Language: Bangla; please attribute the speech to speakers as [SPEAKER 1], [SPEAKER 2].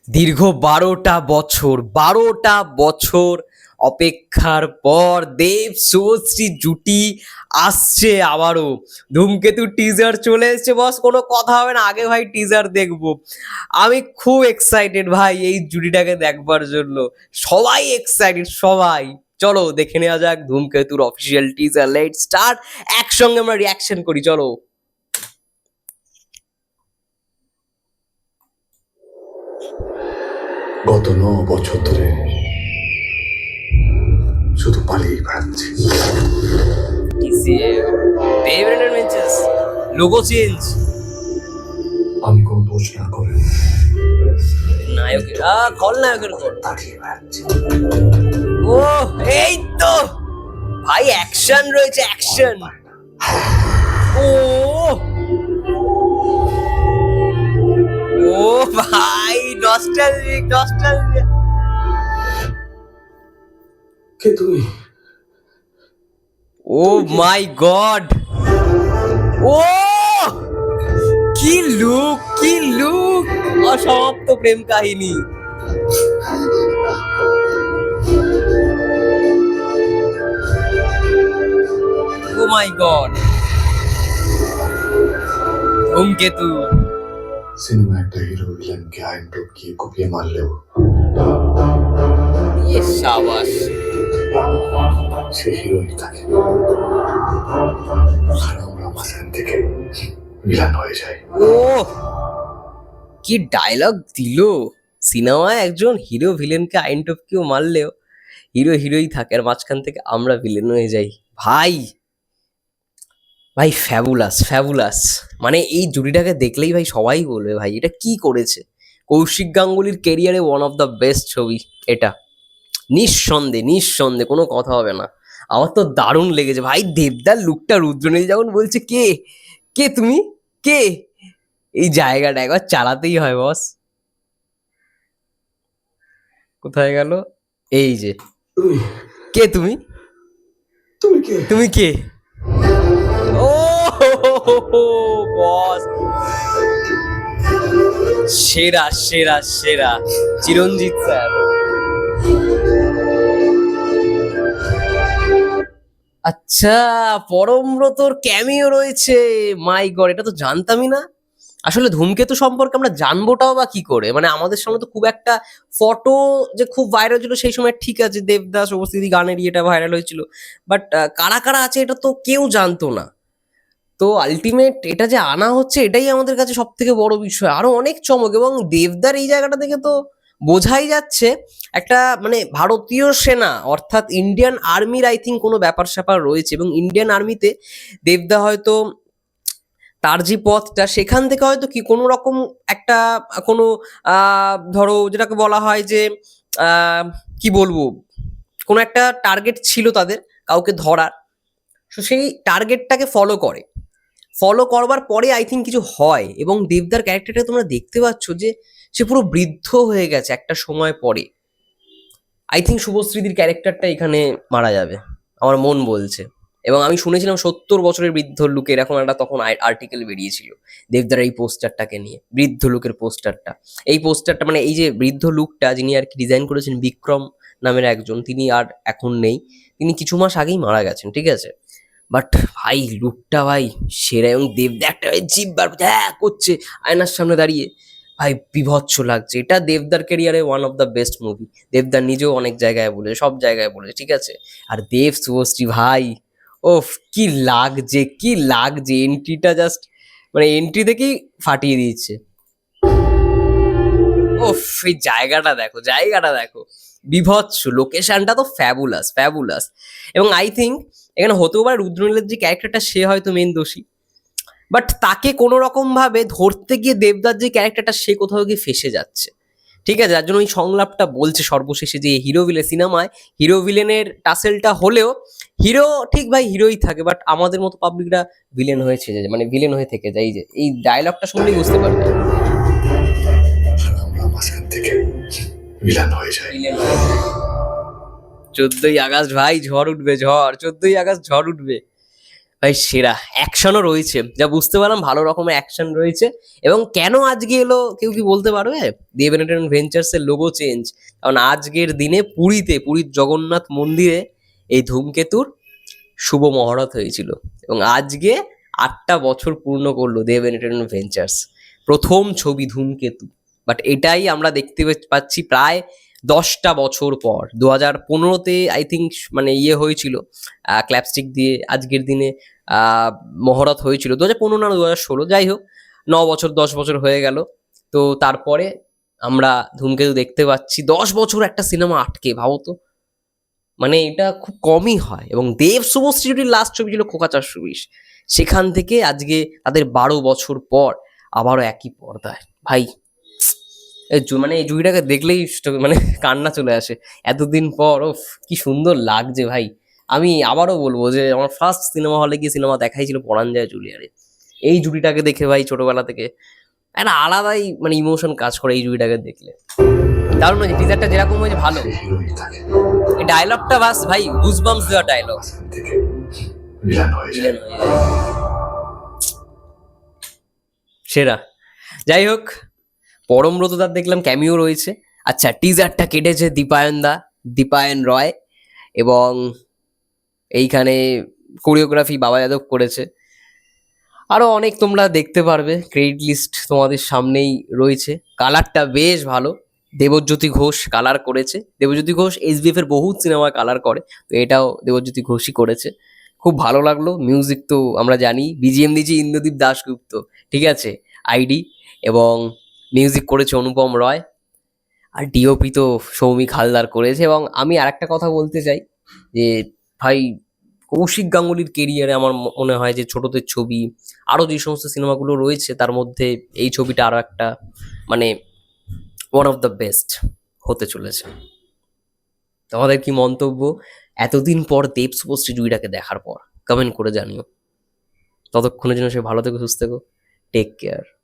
[SPEAKER 1] দীর্ঘ ১২টা বছর অপেক্ষার পর দেব শুভশ্রী জুটি আসছে আবারও। ধূমকেতু টিজার চলে এসেছে বস, কোনো কথা হবে না, আগে ভাই টিজার দেখবো। আমি খুব এক্সাইটেড ভাই এই জুটিটাকে দেখবার জন্য। সবাই এক্সাইটেড, সবাই। চলো দেখে নেওয়া যাক ধূমকেতুর অফিসিয়াল টিজার। লেট স্টার্ট, একসঙ্গে আমরা রিয়াকশন করি, চলো।
[SPEAKER 2] গত ৯ বছর ধরে শুধু পালিয়ে বেড়াচ্ছি।
[SPEAKER 1] Logo change.
[SPEAKER 2] আমি কোনো দোষ না করে
[SPEAKER 1] নায়কের খলনায়কের ঘর।
[SPEAKER 2] তাকিয়ে বেড়াচ্ছি।
[SPEAKER 1] ও এই তো ভাই, অ্যাকশন রয়েছে, অ্যাকশন। ও ও ভাই, নস্টালজিক।
[SPEAKER 2] কে তুমি?
[SPEAKER 1] ও মাই গড, ও কি লুক, অসমাপ্ত প্রেম কাহিনী। ও মাই গড, ধূমকেতু।
[SPEAKER 2] সিনেমা একটা হিরো ভিলেনকে আইন টপকিয়ে কুপিয়ে মারলেও
[SPEAKER 1] এ সাবাস।
[SPEAKER 2] সে হিরোই থাকে, আর আমরা মাঝখান থেকে ভিলেন হয়ে যাই।
[SPEAKER 1] ও কি ডায়লগ দিল! সিনেমায় একজন হিরো ভিলেনকে আইন টপকিও মারলেও হিরোই থাকে, আর মাঝখান থেকে আমরা ভিলেন হয়ে যাই। ভাই ভাই ফ্যাবুলাস। মানে এই জুটিটাকে দেখলেই ভাই সবাই বলবে ভাই এটা কি করেছে। কৌশিক গাঙ্গুলির কেরিয়ারে ওয়ান অফ দ্য বেস্ট ছবি এটা, নিঃসন্দেহে কোনো কথা হবে না। আমার তো দারুণ লেগেছে ভাই। দেবদার লুকটা, রুদ্রনীল যখন বলছে কে কে তুমি, কে, এই জায়গাটা একবার চালাতেই হয় বস। কোথায় গেল? এই যে,
[SPEAKER 2] তুমি
[SPEAKER 1] কে তুমি,
[SPEAKER 2] তুমি কে?
[SPEAKER 1] তুমি কে? ও বস, সেরা চিরঞ্জিত স্যার। আচ্ছা, পরমব্রতর ক্যামিও রয়েছে। মাই গড, এটা তো জানতামই না। আসলে ধূমকেতু সম্পর্কে আমরা জানবোটাও বা কি করে, মানে আমাদের সামনে তো খুব একটা ফটো যে খুব ভাইরাল ছিল সেই সময়, ঠিক আছে দেবদাস উপস্থিতি গানের ইয়েটা ভাইরাল হয়েছিল, বাট কারা কারা আছে এটা তো কেউ জানতো না। তো আলটিমেট এটা যে আনা হচ্ছে এটাই আমাদের কাছে সব থেকে বড় বিষয়। আরো অনেক চমক, এবং দেবদার এই জায়গাটা থেকে তো বোঝাই যাচ্ছে একটা মানে ভারতীয় সেনা অর্থাৎ ইন্ডিয়ান আর্মির আই থিঙ্ক কোনো ব্যাপার স্যাপার রয়েছে, এবং ইন্ডিয়ান আর্মিতে দেবদা হয়তো তার যে পথটা সেখান থেকে হয়তো কি কোনো রকম একটা কোনো ধরো যেটাকে বলা হয় যে আহ, কি বলবো, কোনো একটা টার্গেট ছিল তাদের, কাউকে ধরার। তো সেই টার্গেটটাকে ফলো করবার পরে আই থিঙ্ক কিছু হয়, এবং দেবদার ক্যারেক্টারটা তোমরা দেখতে পাচ্ছ যে সে পুরো বৃদ্ধ হয়ে গেছে একটা সময় পরে। আই থিঙ্ক শুভশ্রীদির ক্যারেক্টারটা এখানে মারা যাবে, আমার মন বলছে। এবং আমি শুনেছিলাম ৭০ বছরের বৃদ্ধ লোকের এরকম একটা তখন আর্টিকেল বেরিয়েছিল দেবদার এই পোস্টারটাকে নিয়ে, বৃদ্ধ লোকের পোস্টারটা। এই পোস্টারটা মানে এই যে বৃদ্ধ লোকটা যিনি আর কি ডিজাইন করেছেন, বিক্রম নামের একজন, তিনি আর এখন নেই, তিনি কিছু মাস আগেই মারা গেছেন, ঠিক আছে। বাট ভাই লুকটা ভাই সেরা, এবং দেবদা একটা জিভ বার করছে আয়নার সামনে দাঁড়িয়ে, ভাই বিভৎস লাগছে। এটা দেবদার ক্যারিয়ারে one of the best movie. দেবদার নিজেও অনেক জায়গায় বলেছে, সব জায়গায় বলেছে, ঠিক আছে। আর দেব শুভশ্রী ভাই, ওফ কি লাগছে এন্ট্রিটা, জাস্ট মানে এন্ট্রি থেকেই ফাটিয়ে দিয়েছে। ওফ এই জায়গাটা দেখো, বিভৎস, লোকেশনটা তো ফ্যাবুলাস। এবং আই থিঙ্ক এখানে হতেও পারে রুদ্রনীলের যে ক্যারেক্টারটা সে হয়তো মেন দোষী, বাট তাকে কোনো রকম ভাবে ধরতে গিয়ে দেবদার যে ক্যারেক্টারটা সে কোথাও গিয়ে ফেসে যাচ্ছে, ঠিক আছে। যার জন্য ওই সংলাপটা বলছে সর্বশেষে যে হিরো ভিলেন সিনেমায় হিরো ভিলেনের টাসেলটা হলেও হিরো ঠিক ভাই হিরোই থাকে, বাট আমাদের মতো পাবলিকরা ভিলেন হয়েছে যে মানে ভিলেন হয়ে থেকে যায়। এই যে এই ডায়লগটা শুনলেই বুঝতে পারবে
[SPEAKER 2] আর আমরা মাঝখান থেকে ভিলেন হয়ে যাই।
[SPEAKER 1] ভিলেন হয়ে যায়। 14ই আগস্ট ভাই ঝড় উঠবে, 14ই আগস্ট ঝড় উঠবে। ভাই সেরা অ্যাকশনও রয়েছে, যা বুঝতে পারলাম ভালো রকমের অ্যাকশন রয়েছে। এবং কেন আজকে এলো কেউ কি বলতে পারবে? দেব এন্টারটেইনমেন্ট ভেঞ্চার্স এর লোগো চেঞ্জ, কারণ আজকের দিনে পুরীর জগন্নাথ মন্দিরে এই ধূমকেতুর শুভ মহরত হয়েছিল। এবং আজকে 8টা বছর পূর্ণ করলো দেব এন্টারটেইনমেন্ট ভেঞ্চার্স, প্রথম ছবি ধূমকেতু। বাট এটাই আমরা দেখতে পাচ্ছি প্রায় 10টা বছর পর, 2015-তে আই থিঙ্ক মানে ইয়ে হয়েছিল, ক্ল্যাপস্টিক দিয়ে আজকের দিনে মহরত হয়েছিল, 2015 না 2016, যাই হোক 9 বছর 10 বছর হয়ে গেল। তো তারপরে আমরা ধূমকেতু দেখতে পাচ্ছি, 10 বছর একটা সিনেমা আটকে, ভাবো তো। মানে এটা খুব কমই হয়। এবং দেব শুভশ্রী জুটির লাস্ট ছবি ছিল খোকা 420, সেখান থেকে আজকে তাদের 12 বছর পর আবারও একই পর্দায়। ভাই মানে এই জুটিটাকে দেখলেই মানে কান্না চলে আসে। এতদিন পর ওফ কি সুন্দর লাগছে ভাই। আমি আবারও বলবো যে আমার ফার্স্ট সিনেমা হলে গিয়ে সিনেমা দেখাই ছিল পরাণ যায় জুলিয়ারে। এই জুটিটাকে দেখে ভাই ছোটবেলা থেকে একটা আলাদাই মানে ইমোশন কাজ করে এই জুটিটাকে দেখলে। দারুণ হয়েছে, টিজারটা যেরকম হয়েছে ভালো।
[SPEAKER 2] সে হিরোই থাকে,
[SPEAKER 1] এই ডায়লগটা বাস ভাই গুজবাম্পস দেওয়া ডায়লগ।
[SPEAKER 2] মাঝখান থেকে ভিলেন হয়ে যায়।
[SPEAKER 1] ভিলেন হয়ে যায়, সেরা। যাই হোক, পরমব্রতদার দেখলাম ক্যামিও রয়েছে। আচ্ছা, টিজারটা কেটেছে দীপায়ন রয়, এবং এইখানে কোরিওগ্রাফি বাবা যাদব করেছে। আরো অনেক তোমরা দেখতে পারবে, ক্রেডিট লিস্ট তোমাদের সামনেই রয়েছে। কালারটা বেশ ভালো, দেবজ্যোতি ঘোষ কালার করেছে। দেবজ্যোতি ঘোষ এসবিএফ এর বহুত সিনেমা কালার করে, তো এটাও দেবজ্যোতি ঘোষই করেছে। খুব ভালো লাগলো। মিউজিক তো আমরা জানি, বিজিএম দিয়েছে ইন্দ্রদীপ দাশগুপ্ত, ঠিক আছে, আইডি। এবং মিউজিক করেছে অনুপম রয়, আর ডিওপি তো সৌমিক হালদার করেছে। এবং আমি আরেকটা কথা বলতে চাই যে ভাই, কৌশিক গাঙ্গুলির কেরিয়ারে আমার মনে হয় যে ছোটদের ছবি, আরো যে সমস্ত সিনেমাগুলো রয়েছে তার মধ্যে এই ছবিটা আরো একটা মানে ওয়ান অফ দ্য বেস্ট হতে চলেছে। তোমাদের কি মন্তব্য এতদিন পর দেব শুভশ্রী জুইটাকে দেখার পর? কমেন্ট করে জানিও। ততক্ষণের জন্য সে ভালো থেকো, সুস্থ থেকো, টেক কেয়ার।